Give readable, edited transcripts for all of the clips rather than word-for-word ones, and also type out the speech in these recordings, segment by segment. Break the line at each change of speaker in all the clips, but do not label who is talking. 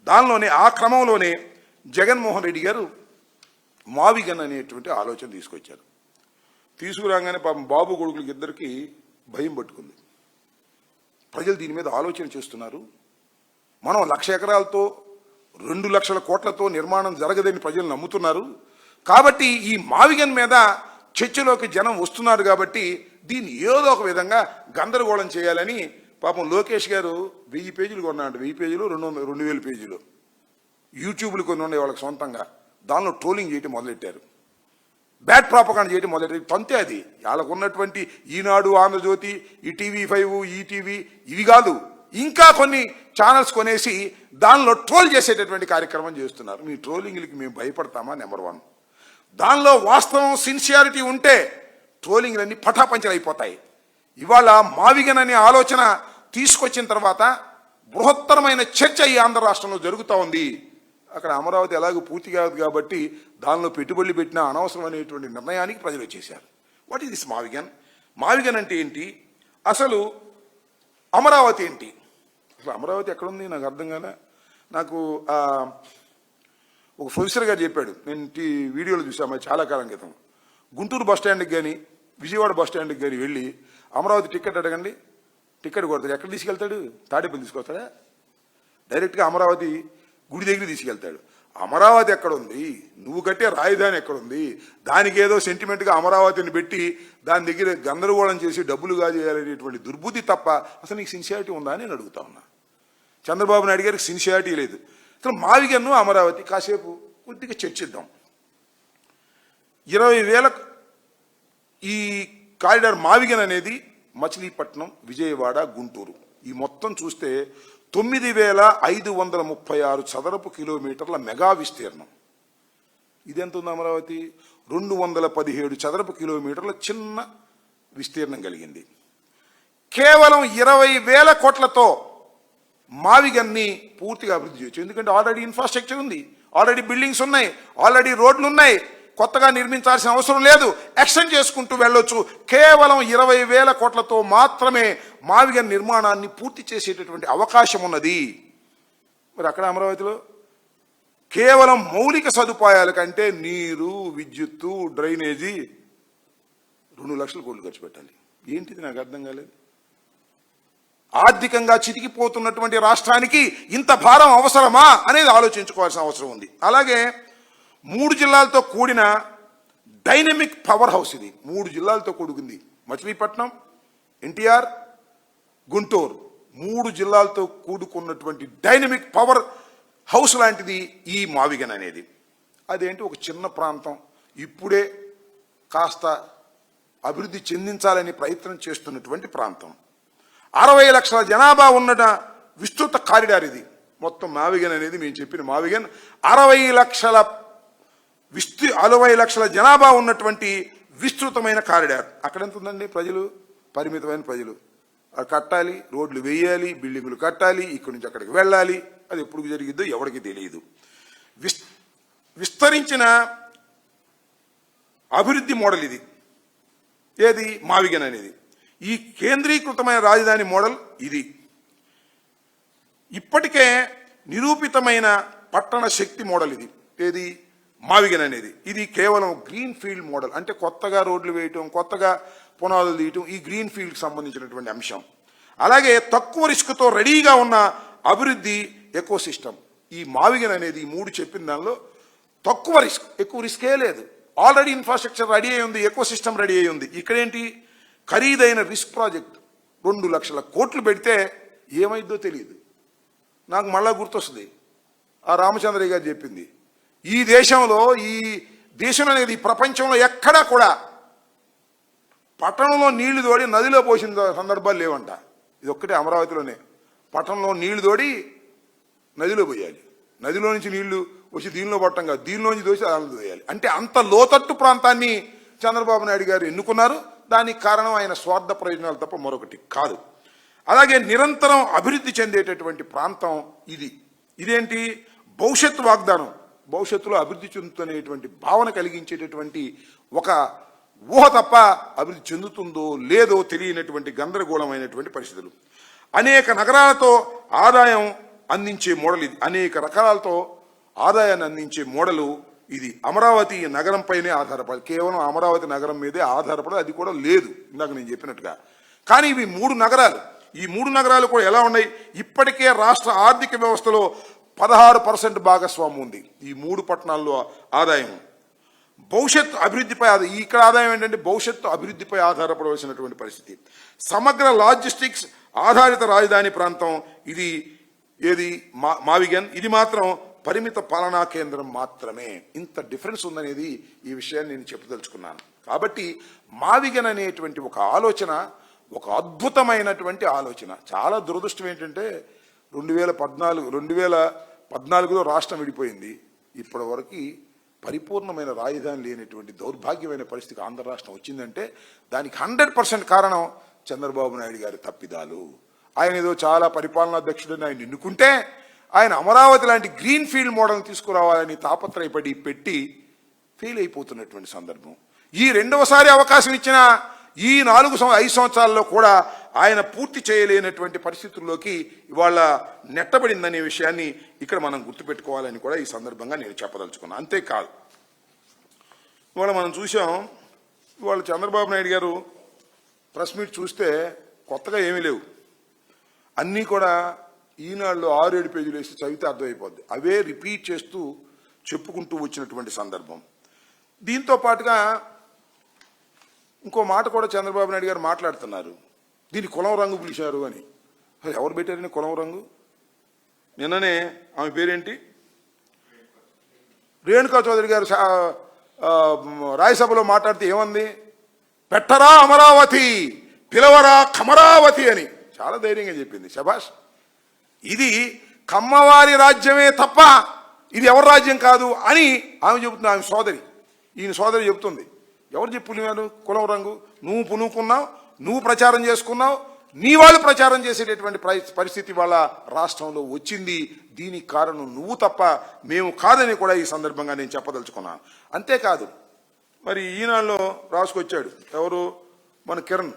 దానిలోనే ఆ క్రమంలోనే జగన్మోహన్ రెడ్డి గారు మావిగన్ అనేటువంటి ఆలోచన తీసుకొచ్చారు. తీసుకురాగానే పాపం బాబు కొడుకులకి ఇద్దరికి భయం పట్టుకుంది. ప్రజలు దీని మీద ఆలోచన చేస్తున్నారు. మనం 1,00,000 ఎకరాలతో 2 లక్షల కోట్లతో నిర్మాణం జరగదని ప్రజలు నమ్ముతున్నారు. కాబట్టి ఈ మావిగన్ మీద చర్చలోకి జనం వస్తున్నారు. కాబట్టి దీన్ని ఏదో ఒక విధంగా గందరగోళం చేయాలని పాపం లోకేష్ గారు 1000 పేజీలు కొన్నాడు. 1000 పేజీలు 2,000 పేజీలు యూట్యూబ్లు కొన్ని ఉండే వాళ్ళకి సొంతంగా దానిలో ట్రోలింగ్ చేయటం మొదలెట్టారు. బ్యాడ్ ప్రాపగాండా చేయటం మొదలెట్టారు. తంతే అది వాళ్ళకు ఉన్నటువంటి ఈనాడు, ఆంధ్రజ్యోతి, ఈ TV5, ఈటీవీ ఇవి కాదు, ఇంకా కొన్ని ఛానల్స్ కొనేసి దానిలో ట్రోల్ చేసేటటువంటి కార్యక్రమం చేస్తున్నారు. మీ ట్రోలింగ్లకి మేము భయపడతామా? నెంబర్ 1. దానిలో వాస్తవం, సిన్సియారిటీ ఉంటే ట్రోలింగ్లన్నీ పటాపంచలైపోతాయి. ఇవాళ మావిగన్ అనే ఆలోచన తీసుకొచ్చిన తర్వాత బృహత్తరమైన చర్చ ఈ ఆంధ్ర రాష్ట్రంలో జరుగుతూ ఉంది. అక్కడ అమరావతి ఎలాగో పూర్తి కాదు కాబట్టి దానిలో పెట్టుబడులు పెట్టిన అనవసరమైనటువంటి నిర్ణయానికి ప్రజలు వచ్చేసారు. వాట్ ఈస్ దిస్ మావిగన్? మావిగన్ అంటే ఏంటి? అసలు అమరావతి ఏంటి? అసలు అమరావతి ఎక్కడుంది నాకు అర్థం కాలే. నాకు ఒక ప్రొఫెసర్ గారు చెప్పాడు, నేను వీడియోలో చూసాము చాలా కాలం క్రితం. గుంటూరు బస్ స్టాండ్కి కానీ విజయవాడ బస్ స్టాండ్కి కానీ వెళ్ళి అమరావతి టికెట్ అడగండి, టికెట్ కొడతాడు. ఎక్కడ తీసుకెళ్తాడు? తాడేపల్లి తీసుకొస్తాడా? డైరెక్ట్గా అమరావతి గుడి దగ్గర తీసుకెళ్తాడు. అమరావతి ఎక్కడుంది? నువ్వు కట్టే రాజధాని ఎక్కడుంది? దానికి ఏదో సెంటిమెంట్గా అమరావతిని పెట్టి దాని దగ్గర గందరగోళం చేసి డబ్బులు కాజేయాలనేటువంటి దుర్బుద్ధి తప్ప అసలు నీకు సిన్సియారిటీ ఉందా అని నేను అడుగుతా ఉన్నా. చంద్రబాబు నాయుడు గారికి సిన్సియారిటీ లేదు. అసలు మావిగన్ను అమరావతి కాసేపు కొద్దిగా చర్చిద్దాం. 20,000 ఈ కారిడార్ మావిగన్ అనేది మచిలీపట్నం, విజయవాడ, గుంటూరు ఈ మొత్తం చూస్తే 9,536 చదరపు కిలోమీటర్ల మెగా విస్తీర్ణం. ఇదెంత ఉంది? అమరావతి 217 చదరపు కిలోమీటర్ల చిన్న విస్తీర్ణం కలిగింది. కేవలం 20,000 కోట్లతో మావిగన్ని పూర్తిగా అభివృద్ధి చేయొచ్చు. ఎందుకంటే ఆల్రెడీ ఇన్ఫ్రాస్ట్రక్చర్ ఉంది, ఆల్రెడీ బిల్డింగ్స్ ఉన్నాయి, ఆల్రెడీ రోడ్లు ఉన్నాయి, కొత్తగా నిర్మించాల్సిన అవసరం లేదు, ఎక్స్టెండ్ చేసుకుంటూ వెళ్ళొచ్చు. కేవలం 20,000 కోట్లతో మాత్రమే మావిగన్ నిర్మాణాన్ని పూర్తి చేసేటటువంటి అవకాశం ఉన్నది. మరి అక్కడ అమరావతిలో కేవలం మౌలిక సదుపాయాల కంటే నీరు, విద్యుత్తు, డ్రైనేజీ 2 లక్షల కోట్లు ఖర్చు పెట్టాలి. ఏంటిది నాకు అర్థం కాలేదు. ఆర్థికంగా చితికిపోతున్నటువంటి రాష్ట్రానికి ఇంత భారం అవసరమా అనేది ఆలోచించుకోవాల్సిన అవసరం ఉంది. అలాగే 3 జిల్లాలతో కూడిన డైనమిక్ పవర్ హౌస్ ఇది. 3 జిల్లాలతో కూడుకుంది. మచిలీపట్నం, ఎన్టీఆర్, గుంటూరు 3 జిల్లాలతో కూడుకున్నటువంటి డైనమిక్ పవర్ హౌస్ లాంటిది ఈ మావిగన్ అనేది. అదేంటి? ఒక చిన్న ప్రాంతం, ఇప్పుడే కాస్త అభివృద్ధి చెందించాలని ప్రయత్నం చేస్తున్నటువంటి ప్రాంతం. 60 లక్షల జనాభా ఉన్న విస్తృత కారిడార్ ఇది. మొత్తం మావిగన్ అనేది మేము చెప్పిన మావిగన్ 60 లక్షల జనాభా ఉన్నటువంటి విస్తృతమైన కారిడార్. అక్కడ ఎంత ఉందండి? ప్రజలు పరిమితమైన ప్రజలు. అది కట్టాలి, రోడ్లు వేయాలి, బిల్డింగులు కట్టాలి, ఇక్కడి నుంచి అక్కడికి వెళ్ళాలి. అది ఎప్పుడు జరిగిద్దో ఎవరికి తెలియదు. విస్తరించిన అభివృద్ధి మోడల్ ఇది. ఏది? మావిగన్ అనేది. ఈ కేంద్రీకృతమైన రాజధాని మోడల్ ఇది. ఇప్పటికే నిరూపితమైన పట్టణ శక్తి మోడల్ ఇది. ఏది? మావిగన్ అనేది. ఇది కేవలం గ్రీన్ ఫీల్డ్ మోడల్. అంటే కొత్తగా రోడ్లు వేయటం, కొత్తగా పునాదులు తీయటం, ఈ గ్రీన్ ఫీల్డ్కి సంబంధించినటువంటి అంశం. అలాగే తక్కువ రిస్క్తో రెడీగా ఉన్న అభివృద్ధి ఎకో సిస్టమ్. ఈ మావిగన్ అనేది ఈ 3 చెప్పిన దానిలో తక్కువ రిస్క్, ఎక్కువ రిస్కే లేదు. ఆల్రెడీ ఇన్ఫ్రాస్ట్రక్చర్ రెడీ అయి ఉంది, ఎకో సిస్టమ్ రెడీ అయి ఉంది. ఇక్కడేంటి? ఖరీదైన రిస్క్ ప్రాజెక్ట్ 2 లక్షల కోట్లు పెడితే ఏమైందో తెలియదు. నాకు మళ్ళా గుర్తొస్తుంది ఆ రామచంద్రయ్య గారు చెప్పింది. ఈ దేశం అనేది ప్రపంచంలో ఎక్కడా కూడా పట్టణంలో నీళ్లు తోడి నదిలో పోసిన సందర్భాలు లేవంట. ఇది ఒక్కటే అమరావతిలోనే. పట్టణంలో నీళ్లు తోడి నదిలో పోయాలి, నదిలో నుంచి నీళ్లు వచ్చి దీనిలో పట్టం కాదు, దీనిలోంచి దోసి దానిలో పోయాలి. అంటే అంత లోతట్టు ప్రాంతాన్ని చంద్రబాబు నాయుడు గారు ఎన్నుకున్నారు. దానికి కారణం ఆయన స్వార్థ ప్రయోజనాలు తప్ప మరొకటి కాదు. అలాగే నిరంతరం అభివృద్ధి చెందేటటువంటి ప్రాంతం ఇది. ఇదేంటి? భవిష్యత్తు వాగ్దానం. భవిష్యత్తులో అభివృద్ధి చెందుతునేటువంటి భావన కలిగించేటటువంటి ఒక ఊహ తప్ప అభివృద్ధి చెందుతుందో లేదో తెలియనటువంటి గందరగోళమైనటువంటి పరిస్థితులు. అనేక నగరాలతో ఆదాయం అందించే మోడల్ ఇది. అనేక రకాలతో ఆదాయాన్ని అందించే మోడలు ఇది. అమరావతి నగరంపైనే ఆధారపడి, కేవలం అమరావతి నగరం మీదే ఆధారపడి, అది కూడా లేదు ఇందాక నేను చెప్పినట్టుగా. కానీ ఇవి 3 నగరాలు. ఈ 3 నగరాలు కూడా ఎలా ఉన్నాయి? ఇప్పటికే రాష్ట్ర ఆర్థిక వ్యవస్థలో 16% భాగస్వామ్యం ఉంది ఈ 3 పట్టణాల్లో ఆదాయం. భవిష్యత్తు అభివృద్ధిపై ఇక్కడ ఆదాయం ఏంటంటే భవిష్యత్తు అభివృద్ధిపై ఆధారపడవలసినటువంటి పరిస్థితి. సమగ్ర లాజిస్టిక్స్ ఆధారిత రాజధాని ప్రాంతం ఇది. ఏది మావిగన్, ఇది మాత్రం పరిమిత పాలనా కేంద్రం మాత్రమే. ఇంత డిఫరెన్స్ ఉందనేది ఈ విషయాన్ని నేను చెప్పదలుచుకున్నాను. కాబట్టి మావిగన్ అనేటువంటి ఒక ఆలోచన ఒక అద్భుతమైనటువంటి ఆలోచన. చాలా దురదృష్టం ఏంటంటే 2014లో రాష్ట్రం విడిపోయింది. ఇప్పటి వరకు పరిపూర్ణమైన రాజధాని లేనటువంటి దౌర్భాగ్యమైన పరిస్థితికి ఆంధ్ర రాష్ట్రం వచ్చిందంటే దానికి 100% కారణం చంద్రబాబు నాయుడు గారి తప్పిదాలు. ఆయన ఏదో చాలా పరిపాలనాధ్యక్షుడని ఆయన ఎన్నుకుంటే ఆయన అమరావతి లాంటి గ్రీన్ ఫీల్డ్ మోడల్ తీసుకురావాలని తాపత్రయపడి పెట్టి ఫెయిల్ అయిపోతున్నటువంటి సందర్భం. ఈ రెండవసారి అవకాశం ఇచ్చిన ఈ 5 సంవత్సరాల్లో కూడా ఆయన పూర్తి చేయలేనటువంటి పరిస్థితుల్లోకి ఇవాళ నెట్టబడిందనే విషయాన్ని ఇక్కడ మనం గుర్తుపెట్టుకోవాలని కూడా ఈ సందర్భంగా నేను చెప్పదలుచుకున్నాను. అంతేకాదు, ఇవాళ మనం చూసాం, ఇవాళ చంద్రబాబు నాయుడు గారు ప్రెస్ మీట్ చూస్తే కొత్తగా ఏమీ లేవు. అన్నీ కూడా ఈనాడులో 6-7 పేజీలు వేసి చదివితే అర్థమైపోద్ది. అవే రిపీట్ చేస్తూ చెప్పుకుంటూ వచ్చినటువంటి సందర్భం. దీంతో పాటుగా ఇంకో మాట కూడా చంద్రబాబు నాయుడు గారు మాట్లాడుతున్నారు. దీన్ని కులం రంగు పిలిచారు అని. అసలు ఎవరు పెట్టారని కులం రంగు? నిన్ననే ఆమె పేరేంటి, రేణుకా చౌదరి గారు రాజ్యసభలో మాట్లాడితే ఏమంది? పెట్టరా అమరావతి, పిలవరా కమరావతి అని చాలా ధైర్యంగా చెప్పింది. శభాష్. ఇది కమ్మవారి రాజ్యమే తప్ప ఇది ఎవరి రాజ్యం కాదు అని ఆమె చెబుతుంది. ఆమె సోదరి, ఈయన సోదరి చెబుతుంది. ఎవరు చెప్పుకునేవారు కులం రంగు? నువ్వు పునుకున్నావు, నువ్వు ప్రచారం చేసుకున్నావు, నీ వాళ్ళు ప్రచారం చేసేటటువంటి పరిస్థితి వాళ్ళ రాష్ట్రంలో వచ్చింది. దీనికి కారణం నువ్వు తప్ప మేము కాదని కూడా ఈ సందర్భంగా నేను చెప్పదలుచుకున్నాను. అంతేకాదు, మరి ఈనాడులో రాసుకొచ్చాడు ఎవరు, మన కిరణ్,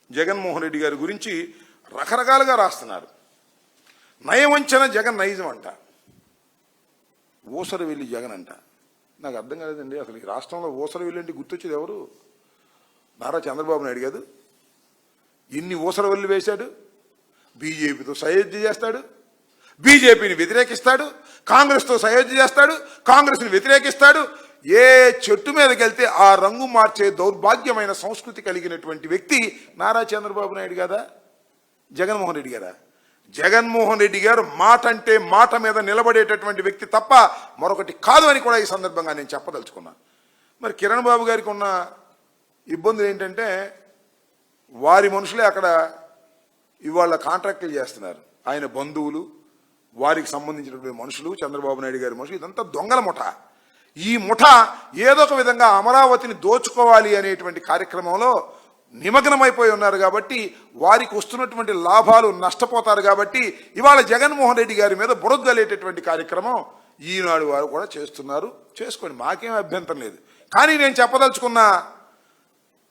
జగన్మోహన్ రెడ్డి గారి గురించి రకరకాలుగా రాస్తున్నారు. నయవంచన జగన్ నైజం అంట, ఊసర వెళ్ళి జగన్ అంట. నాకు అర్థం కాలేదండి. అసలు ఈ రాష్ట్రంలో ఊసర వెళ్ళండి గుర్తొచ్చేది ఎవరు? నారా చంద్రబాబు నాయుడు గారు. ఎన్ని ఊసర వెళ్ళి వేశాడు. బీజేపీతో సయోధ్య చేస్తాడు, బీజేపీని వ్యతిరేకిస్తాడు, కాంగ్రెస్తో సయోధ్య చేస్తాడు, కాంగ్రెస్ని వ్యతిరేకిస్తాడు. ఏ చెట్టు మీదకి వెళ్తే ఆ రంగు మార్చే దౌర్భాగ్యమైన సంస్కృతి కలిగినటువంటి వ్యక్తి నారా చంద్రబాబు నాయుడు కదా, జగన్మోహన్ రెడ్డి గారా? జగన్మోహన్ రెడ్డి గారు మాట అంటే మాట మీద నిలబడేటటువంటి వ్యక్తి తప్ప మరొకటి కాదు అని కూడా ఈ సందర్భంగా నేను చెప్పదలుచుకున్నాను. మరి కిరణ్ బాబు గారికి ఉన్న ఇబ్బందులు ఏంటంటే వారి మనుషులే అక్కడ ఇవాళ కాంట్రాక్టులు చేస్తున్నారు. ఆయన బంధువులు, వారికి సంబంధించినటువంటి మనుషులు, చంద్రబాబు నాయుడు గారి మనుషులు, ఇదంతా దొంగల ముఠ. ఈ ముఠ ఏదో ఒక విధంగా అమరావతిని దోచుకోవాలి అనేటువంటి కార్యక్రమంలో నిమగ్నమైపోయి ఉన్నారు. కాబట్టి వారికి వస్తున్నటువంటి లాభాలు నష్టపోతారు. కాబట్టి ఇవాళ జగన్మోహన్ రెడ్డి గారి మీద బురదలేటటువంటి కార్యక్రమం ఈనాడు వారు కూడా చేస్తున్నారు. చేసుకోండి, మాకేం అభ్యంతరం లేదు. కానీ నేను చెప్పదలుచుకున్న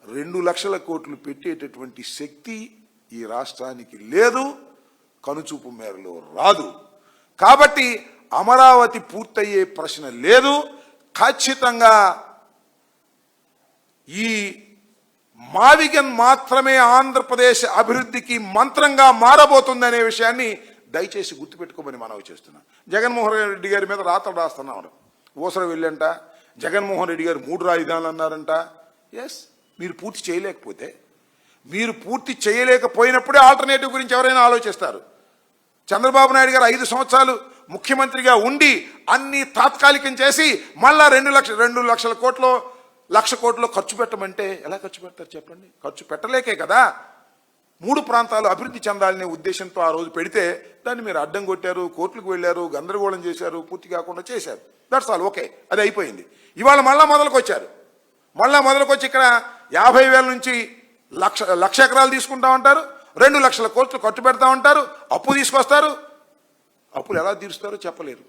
2 లక్షల కోట్లు పెట్టేటటువంటి శక్తి ఈ రాష్ట్రానికి లేదు, కనుచూపు మేరలో రాదు. కాబట్టి అమరావతి పూర్తయ్యే ప్రశ్న లేదు. ఖచ్చితంగా ఈ మావిగన్ మాత్రమే ఆంధ్రప్రదేశ్ అభివృద్ధికి మంత్రంగా మారబోతుందనే విషయాన్ని దయచేసి గుర్తుపెట్టుకోమని మనవి చేస్తున్నాం. జగన్మోహన్ రెడ్డి గారి మీద రాతలు రాస్తున్నాడు. ఊసర వెళ్ళంట, జగన్మోహన్ రెడ్డి గారు 3 రాజధానులు అన్నారంట. ఎస్, మీరు పూర్తి చేయలేకపోయినప్పుడే ఆల్టర్నేటివ్ గురించి ఎవరైనా ఆలోచిస్తారు. చంద్రబాబు నాయుడు గారు 5 సంవత్సరాలు ముఖ్యమంత్రిగా ఉండి అన్ని తాత్కాలికం చేసి మళ్ళా 2 లక్షల కోట్లు 1,00,000 కోట్లు ఖర్చు పెట్టమంటే ఎలా ఖర్చు పెడతారు చెప్పండి? ఖర్చు పెట్టలేకే కదా 3 ప్రాంతాలు అభివృద్ధి చెందాలనే ఉద్దేశంతో ఆ రోజు పెడితే దాన్ని మీరు అడ్డం కొట్టారు, కోర్టులకు వెళ్ళారు, గందరగోళం చేశారు, పూర్తి కాకుండా చేశారు. That's all. ఓకే, అది అయిపోయింది. ఇవాళ మళ్ళా మొదలుకొచ్చారు. మొదలుకొచ్చి ఇక్కడ 50,000 నుంచి 1,00,000 ఎకరాలు తీసుకుంటామంటారు, 2 లక్షల కోట్లు ఖర్చు పెడతామంటారు, అప్పు తీసుకొస్తారు. అప్పులు ఎలా తీరుస్తారో చెప్పలేరు.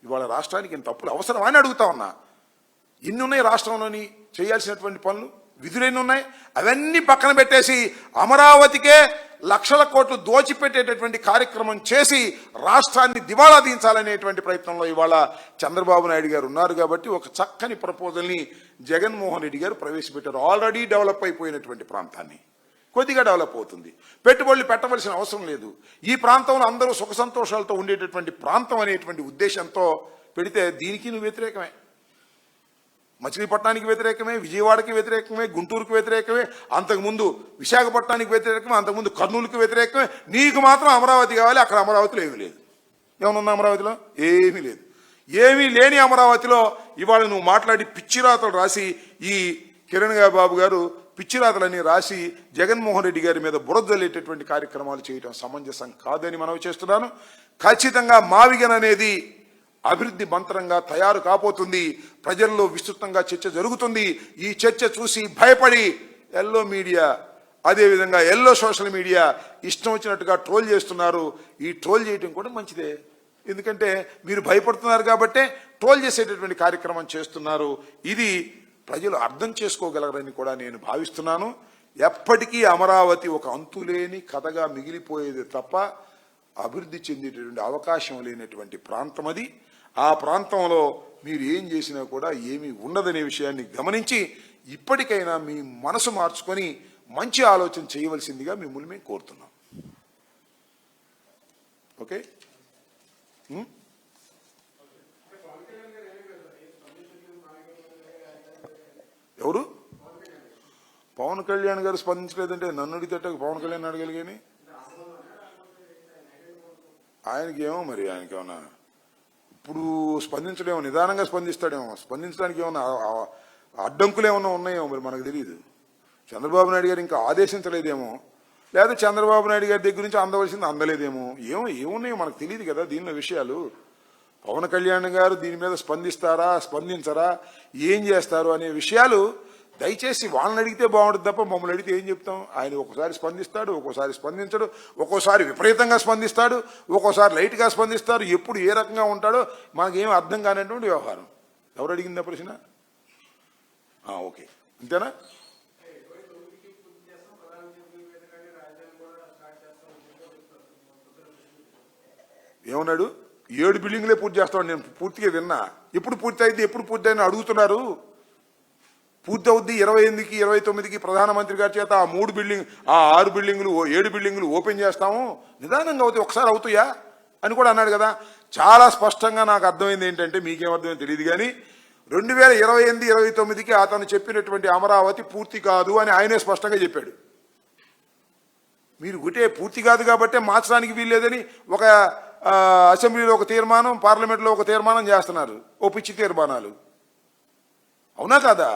ఇవాళ రాష్ట్రానికి ఇంత అప్పులు అవసరమా అని అడుగుతా ఉన్నా. ఎన్ని ఉన్నాయి రాష్ట్రంలోని చేయాల్సినటువంటి పనులు, విధులు ఎన్ని ఉన్నాయి? అవన్నీ పక్కన పెట్టేసి అమరావతికే లక్షల కోట్లు దోచిపెట్టేటటువంటి కార్యక్రమం చేసి రాష్ట్రాన్ని దివాళా దించాలనేటువంటి ప్రయత్నంలో ఇవాళ చంద్రబాబు నాయుడు గారు ఉన్నారు. కాబట్టి ఒక చక్కని ప్రపోజల్ని జగన్మోహన్ రెడ్డి గారు ప్రవేశపెట్టారు. ఆల్రెడీ డెవలప్ అయిపోయినటువంటి ప్రాంతాన్ని కొద్దిగా డెవలప్ అవుతుంది. పెట్టుబడులు పెట్టవలసిన అవసరం లేదు. ఈ ప్రాంతంలో అందరూ సుఖ సంతోషాలతో ఉండేటటువంటి ప్రాంతం అనేటువంటి ఉద్దేశంతో పెడితే దీనికి నువ్వు వ్యతిరేకమే. మచిలీపట్నానికి వ్యతిరేకమే, విజయవాడకి వ్యతిరేకమే, గుంటూరుకు వ్యతిరేకమే, అంతకుముందు విశాఖపట్నానికి వ్యతిరేకమే, అంతకుముందు కర్నూలుకి వ్యతిరేకమే. నీకు మాత్రం అమరావతి కావాలి. అక్కడ అమరావతిలో ఏమీ లేదు. ఏమన్నా అమరావతిలో ఏమీ లేదు. ఏమీ లేని అమరావతిలో ఇవాళ నువ్వు మాట్లాడి పిచ్చిరాతలు రాసి ఈ కిరణ్ బాబు గారు పిచ్చిరాతలని రాసి జగన్మోహన్ రెడ్డి గారి మీద బురదలేటటువంటి కార్యక్రమాలు చేయడం సమంజసం కాదని మనవి చేస్తున్నాను. ఖచ్చితంగా మావిగన్ అనేది అభివృద్ధి మంత్రంగా తయారు కాబోతుంది. ప్రజల్లో విస్తృతంగా చర్చ జరుగుతుంది. ఈ చర్చ చూసి భయపడి ఎల్లో మీడియా, అదేవిధంగా ఎల్లో సోషల్ మీడియా ఇష్టం వచ్చినట్టుగా ట్రోల్ చేస్తున్నారు. ఈ ట్రోల్ చేయడం కూడా మంచిదే. ఎందుకంటే మీరు భయపడుతున్నారు కాబట్టే ట్రోల్ చేసేటటువంటి కార్యక్రమం చేస్తున్నారు. ఇది ప్రజలు అర్థం చేసుకోగలరని కూడా నేను భావిస్తున్నాను. ఎప్పటికీ అమరావతి ఒక అంతులేని కథగా మిగిలిపోయేది తప్ప అభివృద్ధి చెందేటటువంటి అవకాశం లేనటువంటి ప్రాంతం అది. ఆ ప్రాంతంలో మీరు ఏం చేసినా కూడా ఏమీ ఉండదనే విషయాన్ని గమనించి ఇప్పటికైనా మీ మనసు మార్చుకొని మంచి ఆలోచన చేయవలసిందిగా మిమ్మల్ని మేము కోరుతున్నాం. ఓకే. ఎవరు? పవన్ కళ్యాణ్ గారు స్పందించలేదంటే నన్ను అడిగితే పవన్ కళ్యాణ్ అడగాలి కానీ ఆయనకేమో మరి ఆయనకేమన్నా ఇప్పుడు స్పందించడేమో, నిదానంగా స్పందిస్తాడేమో. స్పందించడానికి ఏమన్నా అడ్డంకులు ఏమన్నా ఉన్నాయేమో మరి మనకు తెలియదు. చంద్రబాబు నాయుడు గారు ఇంకా ఆదేశించలేదేమో, లేదా చంద్రబాబు నాయుడు గారి దగ్గర నుంచి అందవలసింది అందలేదేమో. ఏమున్నాయో మనకు తెలియదు కదా దీనిలో విషయాలు. పవన్ కళ్యాణ్ గారు దీని మీద స్పందిస్తారా, స్పందించరా, ఏం చేస్తారు అనే విషయాలు దయచేసి వాళ్ళని అడిగితే బాగుంటుంది తప్ప మమ్మల్ని అడిగితే ఏం చెప్తాం. ఆయన ఒక్కోసారి స్పందిస్తాడు, ఒక్కోసారి స్పందించడు, ఒక్కోసారి విపరీతంగా స్పందిస్తాడు, ఒక్కోసారి లైట్గా స్పందిస్తారు. ఎప్పుడు ఏ రకంగా ఉంటాడో మనకేం అర్థం కానటువంటి వ్యవహారం. ఎవరు అడిగిందా ప్రశ్న? ఓకే, అంతేనా? ఏమన్నాడు? 7 బిల్డింగ్లే పూర్తి చేస్తాడు. నేను పూర్తిగా విన్నా. ఎప్పుడు పూర్తి అయింది, ఎప్పుడు పూర్తి అయింది అడుగుతున్నారు. పూర్తి అవుద్ది 28కి 29కి ప్రధానమంత్రి గారి చేత ఆ 6 బిల్డింగులు 7 బిల్డింగులు ఓపెన్ చేస్తాము, నిదానంగా అవుతాయి, ఒకసారి అవుతాయా అని కూడా అన్నాడు కదా. చాలా స్పష్టంగా నాకు అర్థమైంది ఏంటంటే, మీకేమర్థమైంది తెలియదు కానీ 2028-29కి అతను చెప్పినటువంటి అమరావతి పూర్తి కాదు అని ఆయనే స్పష్టంగా చెప్పాడు. మీరు ఒకటే పూర్తి కాదు కాబట్టే మార్చడానికి వీల్లేదని ఒక అసెంబ్లీలో ఒక తీర్మానం, పార్లమెంట్లో ఒక తీర్మానం చేస్తున్నారు. ఓ పిచ్చి తీర్మానాలు. అవునా కాదా?